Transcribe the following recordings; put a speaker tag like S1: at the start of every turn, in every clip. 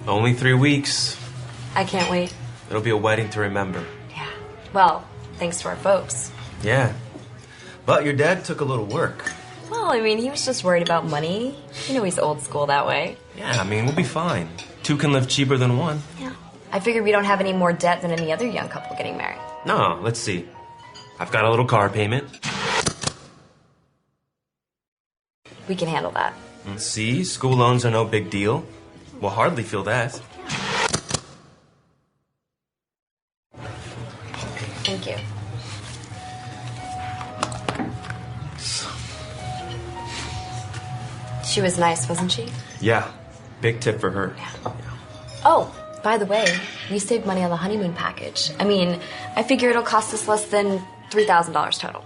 S1: Only 3 weeks.
S2: I can't wait.
S1: It'll be a wedding to remember.
S2: Yeah. Well, thanks to our folks.
S1: Yeah. But your dad took a little work.
S2: Well, I mean, he was just worried about money. You know he's old school that way.
S1: Yeah, I mean, we'll be fine. 2 can live cheaper than 1.
S2: Yeah. I figured we don't have any more debt than any other young couple getting married.
S1: No, let's see. I've got a little car payment.
S2: We can handle that.
S1: See, school loans are no big deal. We'll hardly feel that.
S2: Thank you. She was nice, wasn't she?
S1: Yeah, big tip for her.
S2: Yeah. Oh, by the way, we saved money on the honeymoon package. I mean, I figure it'll cost us less than $3,000 total.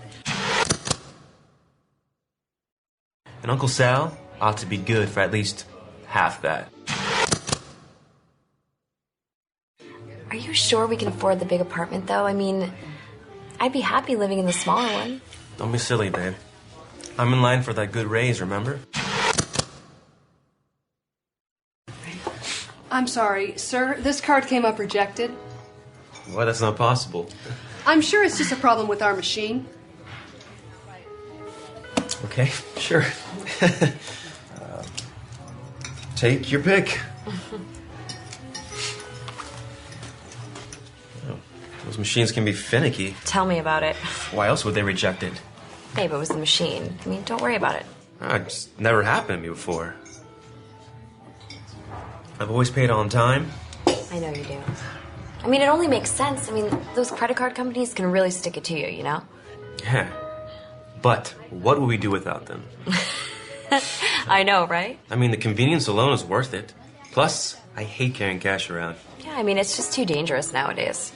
S1: And Uncle Sal ought to be good for at least half that.
S2: Are you sure we can afford the big apartment, though? I mean, I'd be happy living in the smaller one.
S1: Don't be silly, babe. I'm in line for that good raise, remember?
S3: I'm sorry, sir. This card came up rejected.
S1: Well, that's not possible.
S3: I'm sure it's just a problem with our machine.
S1: Okay, sure. Take your pick. Oh, those machines can be finicky.
S2: Tell me about it.
S1: Why else would they reject it?
S2: Babe, it was the machine. I mean, don't worry about it.
S1: It just never happened to me before. I've always paid on time.
S2: I know you do. I mean, it only makes sense. I mean, those credit card companies can really stick it to you, you know?
S1: Yeah. But what would we do without them?
S2: I know, right?
S1: I mean, the convenience alone is worth it. Plus, I hate carrying cash around.
S2: Yeah, I mean, it's just too dangerous nowadays.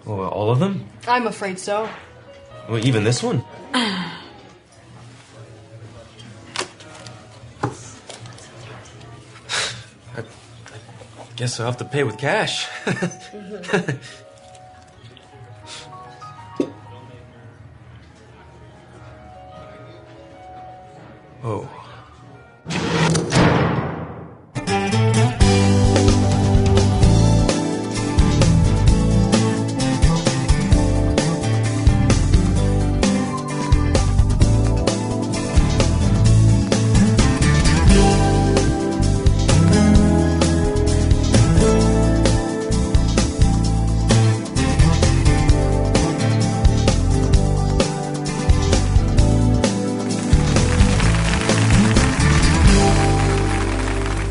S1: Well, all of them?
S3: I'm afraid so.
S1: Well, even this one? I guess I'll have to pay with cash. Oh.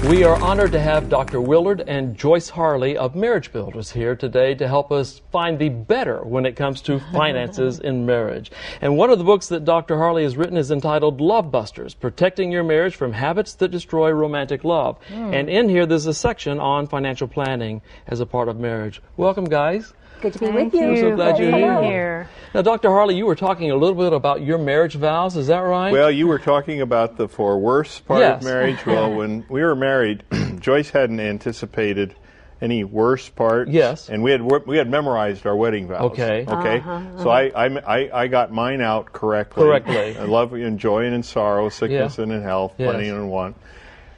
S4: We are honored to have Dr. Willard and Joyce Harley of Marriage Builders here today to help us find the better when it comes to finances in marriage. And one of the books that Dr. Harley has written is entitled Love Busters, Protecting Your Marriage from Habits That Destroy Romantic Love. And in here there's a section on financial planning as a part of marriage. Welcome, guys.
S5: Good to be with you.
S4: I'm so glad you're
S5: Hello.
S4: here. Now, Dr. Harley, you were talking a little bit about your marriage vows, is that right?
S6: Well, you were talking about the for worse part
S4: Yes.
S6: of marriage. Well, when we were married, Joyce hadn't anticipated any worse part.
S4: Yes.
S6: And we had memorized our wedding vows.
S4: Okay.
S6: Okay. So I got mine out correctly.
S4: Correctly.
S6: I love in joy and in sorrow, sickness and in health,
S4: Yes.
S6: plenty and in want.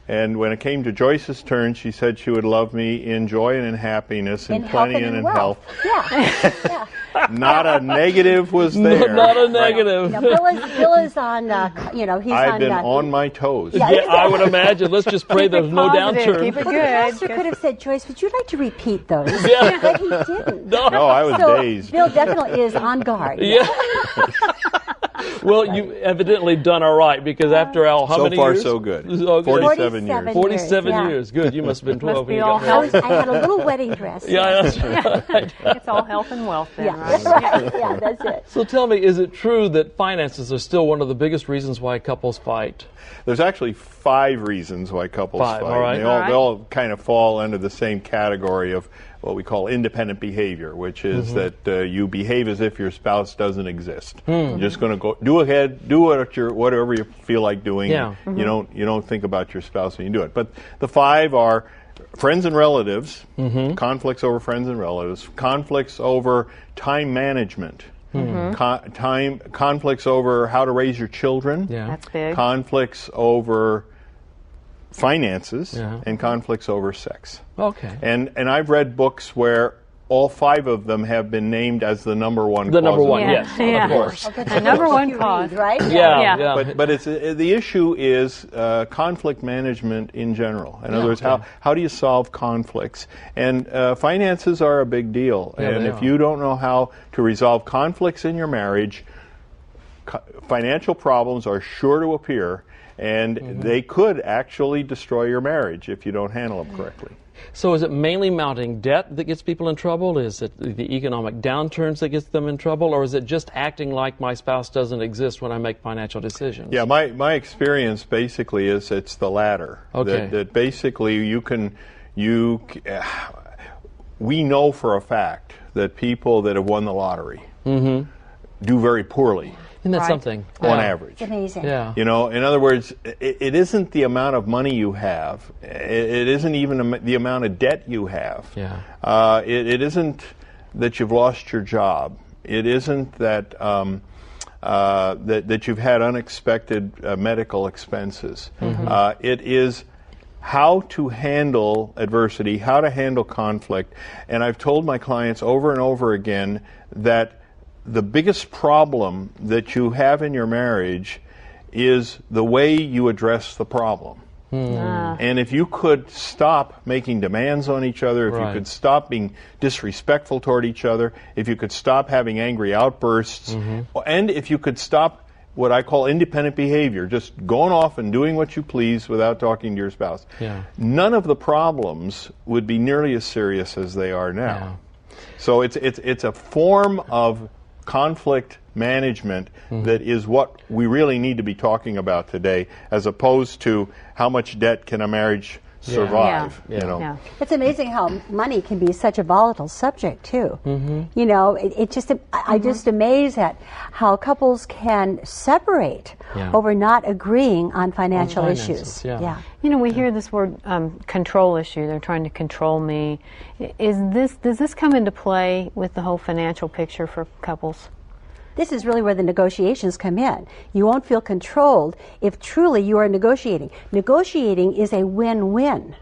S6: And when it came to Joyce's turn, she said she would love me in joy and in happiness, in plenty and in health.
S5: Yeah.
S6: Not a negative was there.
S4: Not a negative.
S5: Now, Bill is on, he's
S6: I've
S5: on...
S6: been on my toes.
S5: Yeah.
S4: Yeah, I would imagine. Let's just pray there's no downturn.
S7: Keep it
S5: Well, the
S7: good.
S5: pastor could have said, Joyce, would you like to repeat those?
S4: Yeah.
S5: But he didn't.
S6: No, I was
S5: So
S6: dazed.
S5: Bill definitely is on guard.
S4: Yeah. Well, you evidently done all right because after all, how
S6: So
S4: many
S6: far,
S4: years?
S6: so good.
S4: So good.
S6: 47 years.
S4: 47
S5: Yeah.
S4: years. Good. You must have been 12 when
S7: be
S4: you
S7: all
S4: got married.
S5: I had a little wedding dress.
S4: Yeah, that's right.
S7: It's all health and wealth then,
S5: Yeah,
S7: right?
S5: right. Yeah, that's it.
S4: So tell me, is it true that finances are still one of the biggest reasons why couples fight?
S6: There's actually 5 reasons why couples
S4: Five,
S6: fight.
S4: all right.
S6: They all kind of fall under the same category of what we call independent behavior, which is that you behave as if your spouse doesn't exist. You're just going to go do whatever you feel like doing.
S4: Yeah.
S6: You don't think about your spouse when you do it. But the 5 are friends and relatives, conflicts over friends and relatives, conflicts over time management. conflicts over how to raise your children,
S4: Yeah.
S7: That's big.
S6: conflicts over finances,
S4: Yeah.
S6: and conflicts over sex.
S4: Okay.
S6: And I've read books where all 5 of them have been named as the number one
S4: The
S6: cause
S4: number
S6: of
S4: one,
S7: Yeah.
S6: divorce.
S4: yes,
S7: Yeah.
S4: of course.
S7: The number one
S5: You
S7: cause.
S5: read, right?
S4: Yeah,
S7: Yeah.
S6: But it's the issue is conflict management in general. In other words, how do you solve conflicts? And finances are a big deal.
S4: Yeah,
S6: and
S4: they
S6: if
S4: are.
S6: you don't know how to resolve conflicts in your marriage, financial problems are sure to appear, and they could actually destroy your marriage if you don't handle them correctly.
S4: So is it mainly mounting debt that gets people in trouble? Is it the economic downturns that gets them in trouble? Or is it just acting like my spouse doesn't exist when I make financial decisions?
S6: Yeah, my experience basically is it's the latter.
S4: Okay.
S6: That basically we know for a fact that people that have won the lottery do very poorly
S4: Isn't that
S7: Right.
S4: something?
S6: on
S4: Yeah.
S6: average.
S5: It's amazing.
S4: Yeah.
S6: You know, in other words, it isn't the amount of money you have. It isn't even the amount of debt you have.
S4: Yeah.
S6: It isn't that you've lost your job. It isn't that that you've had unexpected medical expenses. It is how to handle adversity, how to handle conflict. And I've told my clients over and over again that the biggest problem that you have in your marriage is the way you address the problem. And if you could stop making demands on each other, if
S4: Right.
S6: you could stop being disrespectful toward each other, if you could stop having angry outbursts, and if you could stop what I call independent behavior, just going off and doing what you please without talking to your spouse,
S4: Yeah.
S6: none of the problems would be nearly as serious as they are now.
S4: Yeah.
S6: So it's a form of conflict management that is what we really need to be talking about today, as opposed to how much debt can a marriage survive.
S4: Yeah.
S6: You know.
S7: Yeah.
S5: It's amazing how money can be such a volatile subject too. You know, I just amazed at how couples can separate
S4: Yeah.
S5: over not agreeing on financial
S4: finances,
S5: issues.
S4: yeah.
S7: You know, we hear this word control issue. They're trying to control me. Does this come into play with the whole financial picture for couples?
S5: This is really where the negotiations come in. You won't feel controlled if truly you are negotiating. Negotiating is a win-win.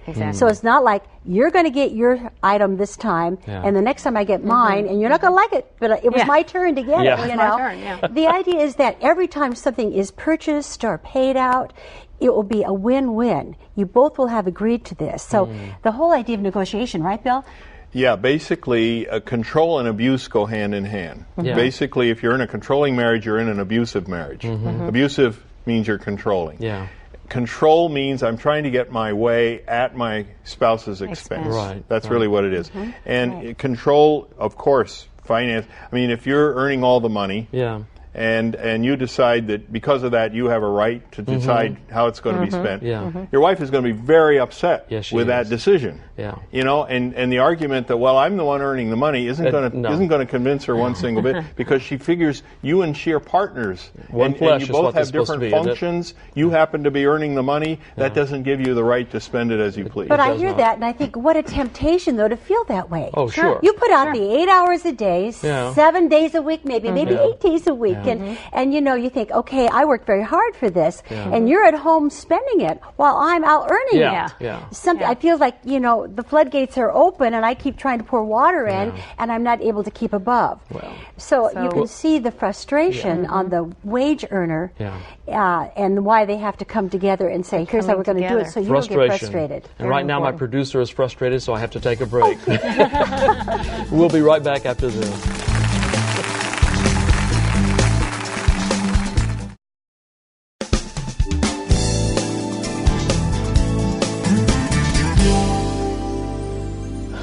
S7: Exactly.
S5: So it's not like you're going to get your item this time,
S4: Yeah.
S5: and the next time I get mine, and you're not going to like it, but it was
S7: Yeah.
S5: my turn to get
S4: Yeah.
S5: it.
S4: It
S5: You
S7: was my
S5: know,
S7: turn, yeah.
S5: the idea is that every time something is purchased or paid out, it will be a win-win. You both will have agreed to this. So the whole idea of negotiation, right, Bill?
S6: Yeah, basically, control and abuse go hand in hand.
S4: Yeah.
S6: Basically, if you're in a controlling marriage, you're in an abusive marriage. Abusive means you're controlling.
S4: Yeah.
S6: Control means I'm trying to get my way at my spouse's expense.
S4: Right,
S6: That's really what it is. And control, of course, finance. I mean, if you're earning all the money,
S4: Yeah.
S6: and you decide that because of that you have a right to decide how it's going to be spent,
S4: Yeah.
S6: your wife is going to be very upset
S4: Yes, she
S6: with that
S4: is.
S6: decision.
S4: Yeah.
S6: You know, and the argument that, well, I'm the one earning the money isn't going to
S4: no.
S6: isn't going to convince her one single bit, because she figures you and she are partners.
S4: One
S6: and
S4: flesh
S6: you
S4: is
S6: both
S4: what they're
S6: have
S4: supposed to
S6: different
S4: be, isn't it?
S6: functions. You happen to be earning the money. That doesn't give you the right to spend it as you please.
S5: But I
S4: does
S5: hear
S4: not.
S5: that, and I think, what a temptation, though, to feel that way.
S4: Oh, sure.
S5: You put out the 8 hours a day,
S4: Yeah.
S5: 7 days a week, maybe 8 days a week,
S4: Yeah.
S5: and you know, you think, okay, I worked very hard for this, and you're at home spending it while I'm out earning
S4: Yeah.
S5: it.
S4: Yeah.
S5: Something
S7: Yeah.
S5: I feel like, you know, the floodgates are open, and I keep trying to pour water in,
S4: Yeah.
S5: and I'm not able to keep above.
S4: Well.
S5: So you
S7: So-
S5: can see the frustration on the wage earner,
S4: Yeah.
S5: and why they have to come together and say, here's how
S7: coming
S5: we're going to do it,
S7: together.
S5: so you don't get
S4: Frustration.
S5: frustrated.
S4: And
S7: Very
S4: right now, my
S7: important.
S4: producer is frustrated, so I have to take a break. We'll be right back after this.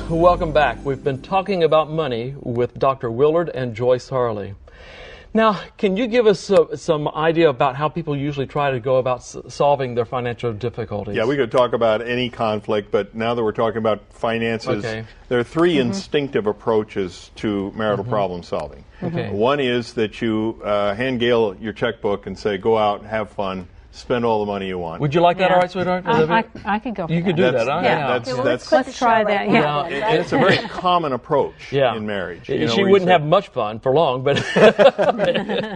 S4: Welcome back. We've been talking about money with Dr. Willard and Joyce Harley. Now, can you give us some idea about how people usually try to go about solving their financial difficulties?
S6: Yeah, we could talk about any conflict, but now that we're talking about finances,
S4: Okay.
S6: there are three instinctive approaches to marital problem solving.
S4: Okay.
S6: One is that you hand Gail your checkbook and say, go out, have fun, spend all the money you want.
S4: Would you like that, all right, sweetheart?
S7: I could go for
S4: You could do
S6: That's-
S4: that, huh?
S7: yeah.
S6: That's,
S5: Okay, well,
S6: that's,
S5: let's
S7: try that, yeah.
S6: and it's a very common approach
S4: Yeah.
S6: in marriage.
S4: She
S6: where you
S4: wouldn't
S6: say-
S4: have much fun for long, but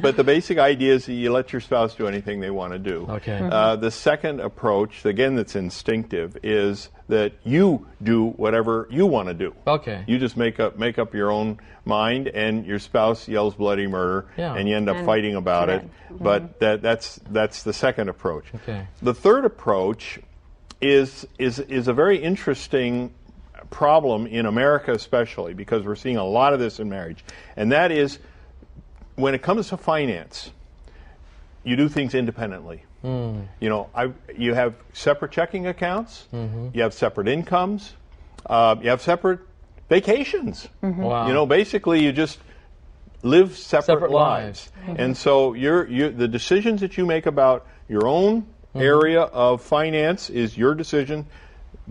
S6: But the basic idea is that you let your spouse do anything they want to do.
S4: Okay.
S6: The second approach, again, that's instinctive, is that you do whatever you want to do.
S4: Okay.
S6: You just make up your own mind, and your spouse yells bloody murder,
S4: Yeah.
S6: and you end up
S7: And
S6: fighting about it.
S7: correct.
S6: But that's the second approach.
S4: Okay.
S6: The third approach is a very interesting problem in America, especially because we're seeing a lot of this in marriage, and that is when it comes to finance, you do things independently. You know, you have separate checking accounts, you have separate incomes, you have separate vacations.
S4: Wow.
S6: You know, basically you just live separate
S4: lives.
S6: And so the decisions that you make about your own area of finance is your decision.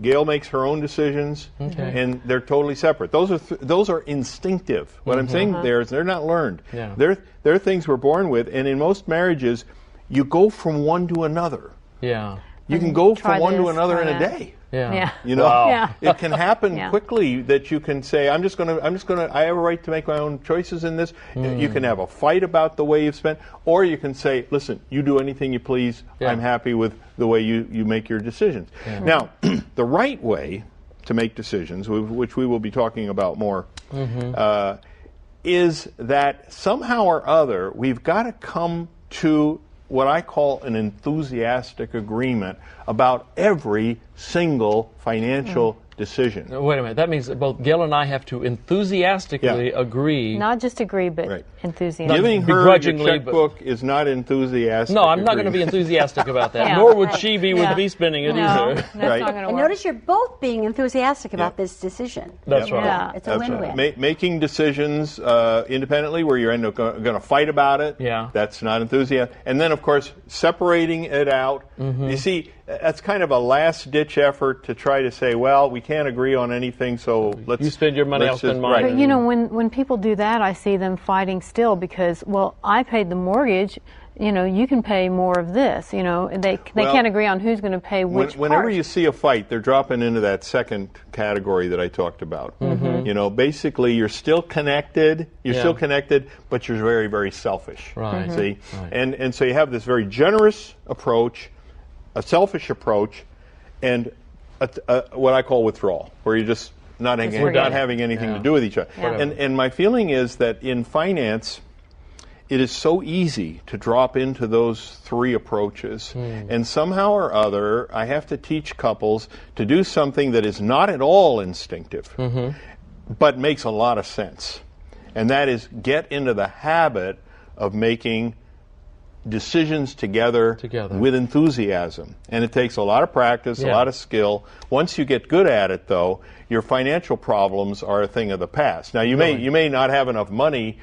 S6: Gail makes her own decisions, and they're totally separate. Those are instinctive. What I'm saying there is they're not learned.
S4: Yeah.
S6: They're things we're born with, and in most marriages, you go from one to another.
S4: Yeah.
S6: You can go
S7: Try
S6: from one to
S7: this,
S6: another
S7: try
S6: in a
S7: that.
S6: day.
S4: Yeah.
S7: Yeah.
S6: You know,
S4: Wow.
S7: Yeah.
S6: it can happen
S7: Yeah.
S6: quickly that you can say, I have a right to make my own choices in this. You can have a fight about the way you've spent, or you can say, listen, you do anything you please.
S4: Yeah.
S6: I'm happy with the way you make your decisions. Now, the right way to make decisions, which we will be talking about more, is that somehow or other we've got to come to what I call an enthusiastic agreement about every single financial decision.
S4: Wait a minute. That means that both Gail and I have to enthusiastically
S6: Yeah.
S4: agree.
S7: Not just agree, but
S6: Right.
S7: enthusiastic.
S6: Giving her your
S4: begrudgingly, but-
S6: checkbook is not enthusiastic.
S4: No, I'm not going to be
S6: agreement.
S4: enthusiastic about that.
S7: Yeah.
S4: Nor would
S5: Right.
S4: she be
S7: Yeah.
S4: with me spending it
S7: No,
S4: either.
S7: that's
S6: Right.
S7: not going to
S5: And
S7: work.
S5: notice you're both being enthusiastic about
S6: Yeah.
S5: this decision.
S4: That's
S6: Yep.
S4: right.
S7: Yeah.
S5: It's a
S6: That's
S5: win-win.
S6: right. Making decisions independently where you're going to fight about it.
S4: Yeah.
S6: That's not enthusiasm. And then, of course, separating it out. You see, that's kind of a last-ditch effort to try to say, well, we can't agree on anything, so let's...
S4: You spend your money,
S6: let's
S4: I'll spend
S6: just-
S4: mine.
S6: right.
S7: But you know, when people do that, I see them fighting still because, well, I paid the mortgage. You know, you can pay more of this. You know, and they
S6: Well,
S7: can't agree on who's going to pay which
S6: Whenever
S7: part.
S6: you see a fight, they're dropping into that second category that I talked about. You know, basically, you're still connected. You're
S4: Yeah.
S6: still connected, but you're very, very selfish.
S4: Right.
S6: See,
S4: Right.
S6: and so you have this very generous approach, a selfish approach, and what I call withdrawal, where you're just not
S7: forget it.
S6: having anything
S4: Yeah.
S6: to do with each other.
S7: Yeah.
S6: And my feeling is that in finance, it is so easy to drop into those three approaches. And somehow or other, I have to teach couples to do something that is not at all instinctive, but makes a lot of sense. And that is get into the habit of making decisions together with enthusiasm. And it takes a lot of practice, a lot of skill. Once you get good at it, though, your financial problems are a thing of the past. Now, you may not have enough money,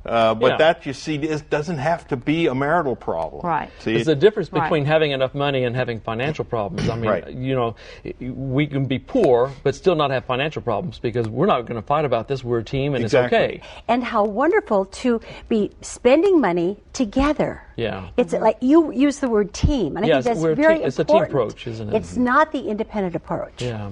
S6: but that, you see, doesn't have to be a marital problem.
S7: Right.
S6: See,
S4: There's a difference
S7: Right.
S4: between having enough money and having financial problems. I mean,
S6: Right.
S4: you know, we can be poor but still not have financial problems because we're not going to fight about this. We're a team and
S6: Exactly.
S4: it's okay.
S5: And how wonderful to be spending money together.
S4: Yeah.
S5: It's like you use the word team, and I
S4: Yes,
S5: think that's
S4: we're a
S5: very
S4: team- it's a team
S5: important.
S4: approach, isn't it?
S5: It's not the independent approach.
S4: Yeah.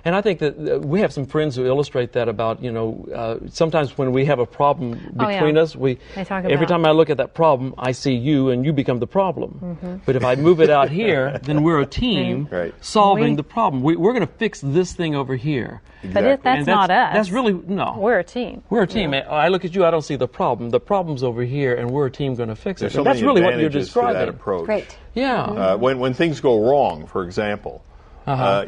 S4: And I think that we have some friends who illustrate that about, you know, sometimes when we have a problem
S7: Oh, yeah.
S4: between us,
S7: They talk
S4: every
S7: about-
S4: time I look at that problem, I see you and you become the problem. But if I move it out here, then we're a team
S6: Right.
S4: solving
S7: We-
S4: the problem. We're going to fix this thing over here.
S7: But
S6: Exactly.
S7: that's
S4: And
S7: not us.
S4: That's really, no.
S7: We're a team.
S4: We're a team. I look at you, I don't see the problem. The problem's over here, and we're a team going to fix
S6: There's
S4: it.
S6: so
S4: And that's
S6: many
S4: really what you're
S6: advantages to that
S4: describing.
S6: approach.
S5: Great.
S4: Yeah.
S6: When things go wrong, for example,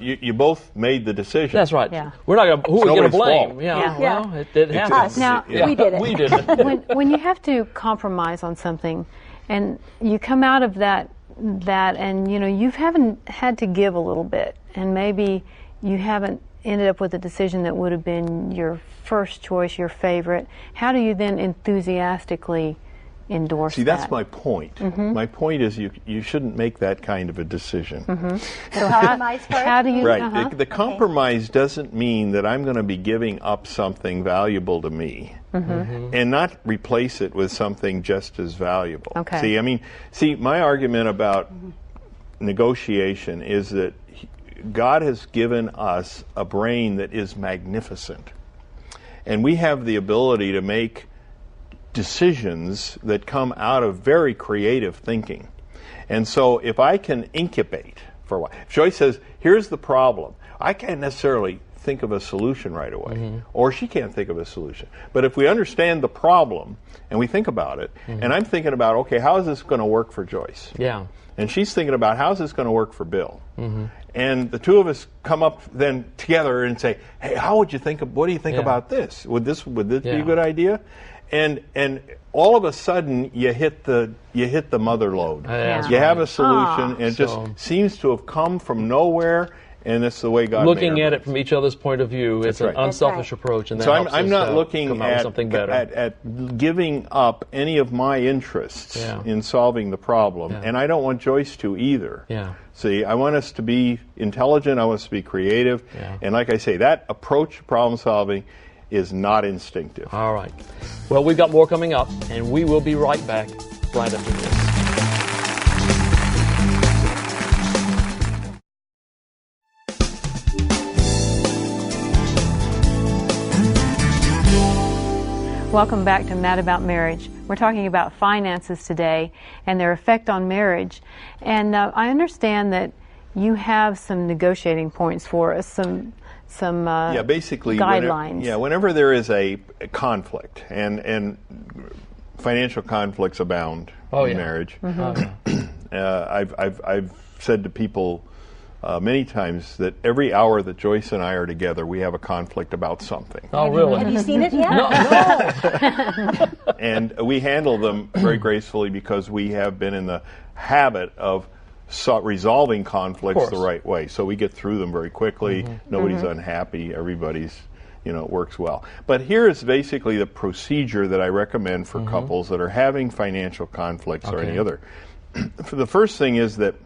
S6: you both made the decision.
S4: That's right.
S7: Yeah.
S4: We're not going to, who are we going to
S6: nobody's
S4: blame?
S6: fault.
S4: Yeah,
S7: Yeah.
S4: well, it happens.
S5: Us.
S7: Now-
S4: Yeah,
S5: We did it.
S4: We did it.
S7: when you have to compromise on something and you come out of that and you know you haven't had to give a little bit and maybe you haven't ended up with a decision that would have been your first choice, your favorite, how do you then enthusiastically endorse
S6: See, that's
S7: that.
S6: my point. My point is you shouldn't make that kind of a decision.
S5: So compromise part?
S7: How do you?
S6: Right. The compromise doesn't mean that I'm going to be giving up something valuable to me and not replace it with something just as valuable.
S7: Okay.
S6: See, my argument about negotiation is that God has given us a brain that is magnificent. And we have the ability to make decisions that come out of very creative thinking. And so if I can incubate for a while, if Joyce says, here's the problem, I can't necessarily think of a solution right away, or she can't think of a solution. But if we understand the problem and we think about it, and I'm thinking about, okay, how is this going to work for Joyce?
S4: Yeah.
S6: And she's thinking about, how's this going to work for Bill? And the two of us come up then together and say, hey, what do you think about this? Would this be a good idea? And all of a sudden you hit the mother lode. You have a solution, and it just seems to have come from nowhere, and it's the way God
S4: looking
S6: made
S4: at it from each other's point of view. It's an unselfish approach, and that
S6: so
S4: helps
S6: I'm
S4: us,
S6: not looking
S4: come out with something better.
S6: at giving up any of my interests in solving the problem, and I don't want Joyce to either.
S4: Yeah.
S6: See, I want us to be intelligent, I want us to be creative, and like I say, that approach to problem solving is not instinctive.
S4: All right. Well, we've got more coming up, and we will be right back right after this.
S7: Welcome back to Mad About Marriage. We're talking about finances today and their effect on marriage. And I understand that you have some negotiating points for us, some
S6: basically
S7: guidelines.
S6: Whenever there is a conflict, and financial conflicts abound in marriage. I've said to people many times that every hour that Joyce and I are together, we have a conflict about something.
S4: Oh, really?
S5: Have you seen it yet?
S4: No.
S6: And we handle them very gracefully because we have been in the habit of resolving conflicts the right way. So we get through them very quickly. Nobody's unhappy. Everybody's, it works well. But here is basically the procedure that I recommend for couples that are having financial conflicts or any other. The first thing is that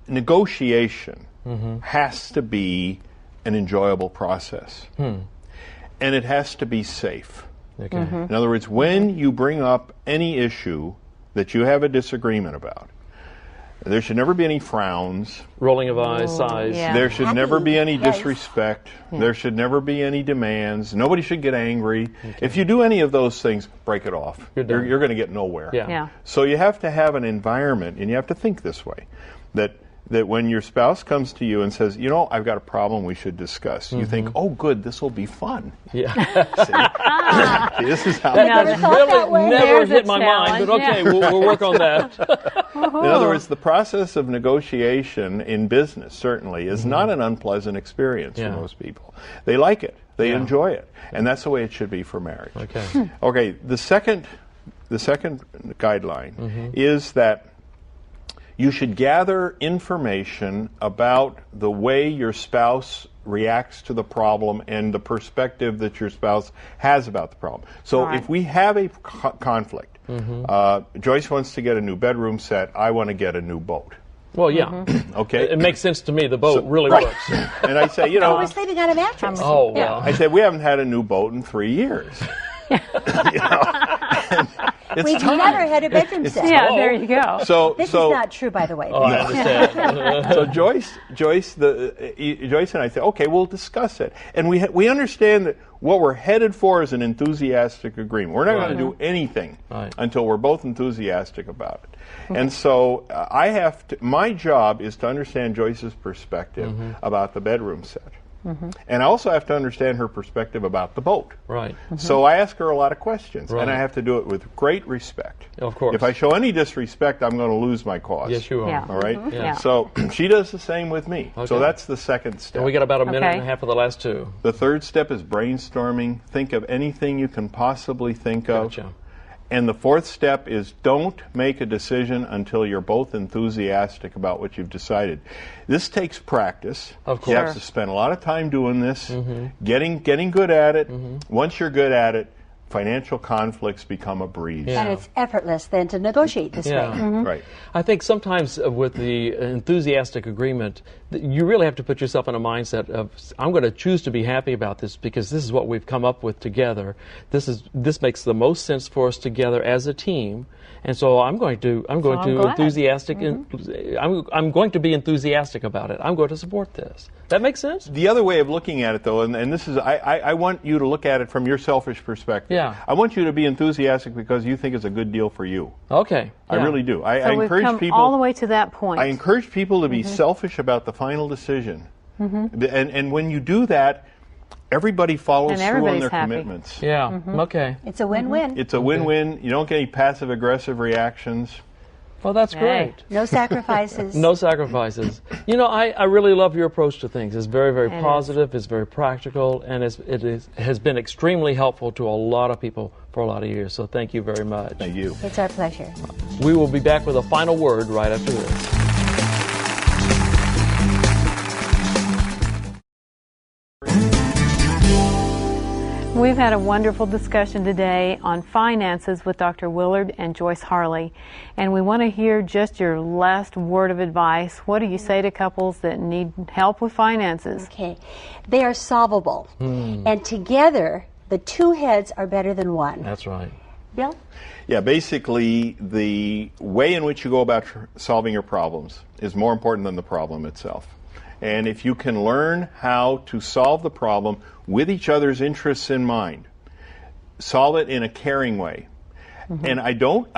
S6: negotiation has to be an enjoyable process. And it has to be safe.
S4: Okay.
S6: In other words, when you bring up any issue that you have a disagreement about, there should never be any frowns.
S4: Rolling of eyes, sighs.
S7: Yeah.
S6: There should never be any disrespect. There should never be any demands. Nobody should get angry. If you do any of those things, break it off. You're going to get nowhere.
S4: Yeah.
S6: So you have to have an environment, and you have to think this way, that when your spouse comes to you and says, I've got a problem we should discuss, you think, oh, good, this will be fun.
S4: Yeah.
S6: See, this is how
S4: That really never
S7: There's
S4: hit
S7: a
S4: my mind, but okay,
S7: challenge.
S4: we'll work on that.
S6: In other words, the process of negotiation in business, certainly, is not an unpleasant experience for most people. They like it. They enjoy it. And that's the way it should be for marriage.
S4: Okay.
S6: Okay, the second guideline is that you should gather information about the way your spouse reacts to the problem and the perspective that your spouse has about the problem. So if we have a conflict, Joyce wants to get a new bedroom set, I want to get a new boat.
S4: Well, yeah.
S6: Okay?
S4: It makes sense to me. The boat really works.
S6: And I say,
S5: We're sleeping on a mattress.
S4: Oh, well.
S6: I said, we haven't had a new boat in 3 years. It's
S5: We've
S6: time.
S5: never had a bedroom set.
S7: Yeah, there you go.
S5: This is not true, by the way.
S4: Oh, I understand.
S6: So Joyce and I say, okay, we'll discuss it, and we understand that what we're headed for is an enthusiastic agreement. We're not going to do anything until we're both enthusiastic about it. And so my job is to understand Joyce's perspective about the bedroom set. And I also have to understand her perspective about the boat.
S4: Right.
S6: So I ask her a lot of questions, and I have to do it with great respect.
S4: Of course.
S6: If I show any disrespect, I'm going to lose my cause.
S4: Yes, you are.
S7: Yeah.
S6: All right?
S7: Yeah.
S6: So she does the same with me.
S4: Okay.
S6: So that's the second step.
S4: And we got about a minute and a half of the last two.
S6: The third step is brainstorming. Think of anything you can possibly think of.
S4: Gotcha.
S6: And the fourth step is don't make a decision until you're both enthusiastic about what you've decided. This takes practice.
S4: Of
S6: You have
S4: course.
S6: to spend a lot of time doing this, getting good at it. Once you're good at it, financial conflicts become a breeze.
S4: Yeah.
S5: And it's effortless then to negotiate this
S4: Yeah.
S5: way.
S6: Right.
S4: I think sometimes with the enthusiastic agreement, you really have to put yourself in a mindset of, I'm going to choose to be happy about this because this is what we've come up with together. This makes the most sense for us together as a team. And so I'm going to
S7: glad.
S4: enthusiastic. I'm going to be enthusiastic about it. I'm going to support this. That makes sense?
S6: The other way of looking at it, though, and this is, I want you to look at it from your selfish perspective.
S4: Yeah.
S6: I want you to be enthusiastic because you think it's a good deal for you.
S4: Okay.
S6: I
S4: Yeah.
S6: really do.
S7: So
S6: I
S7: we've
S6: encourage
S7: come
S6: people.
S7: all the way to that point.
S6: I encourage people to be selfish about the final decision. And when you do that, everybody follows
S7: And
S6: through on
S7: everybody's
S6: their
S7: happy.
S6: commitments.
S4: Yeah. Okay.
S5: It's a win-win.
S6: It's a win-win. You don't get any passive-aggressive reactions.
S4: Well, that's
S7: Hey.
S4: great.
S5: No sacrifices.
S4: No sacrifices. You know, I really love your approach to things. It's very, very
S7: It
S4: positive. It's very practical, and it has been extremely helpful to a lot of people for a lot of years. So thank you very much.
S6: Thank you.
S5: It's our pleasure.
S4: We will be back with a final word right after this.
S7: We've had a wonderful discussion today on finances with Dr. Willard and Joyce Harley, and we want to hear just your last word of advice. What do you say to couples that need help with finances?
S5: Okay. They are solvable. And together, the two heads are better than one.
S4: That's right.
S5: Bill?
S6: Yeah, basically, the way in which you go about solving your problems is more important than the problem itself. And if you can learn how to solve the problem with each other's interests in mind, solve it in a caring way. And I don't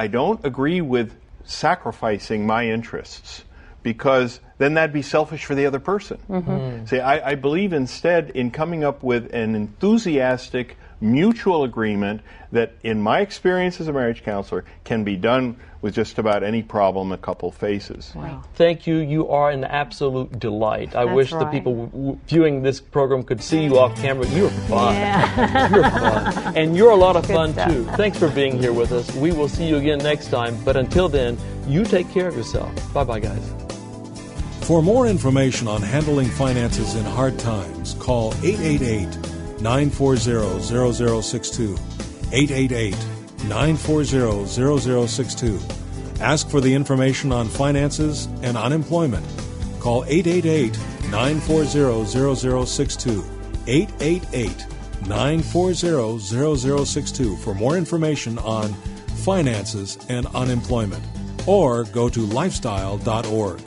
S6: agree with sacrificing my interests, because then that'd be selfish for the other person. See, I believe instead in coming up with an enthusiastic mutual agreement that, in my experience as a marriage counselor, can be done with just about any problem a couple faces.
S7: Wow.
S4: Thank you. You are an absolute delight. I
S7: That's
S4: wish the
S7: right.
S4: people viewing this program could see you off camera. You're fun.
S7: Yeah.
S4: You're fun. And you're a lot of
S7: Good
S4: fun,
S7: stuff.
S4: too. Thanks for being here with us. We will see you again next time. But until then, you take care of yourself. Bye-bye, guys.
S8: For more information on handling finances in hard times, call 888-940-0062. 888-940-0062. Ask for the information on finances and unemployment. Call 888-940-0062. 888-940-0062 for more information on finances and unemployment. Or go to lifestyle.org.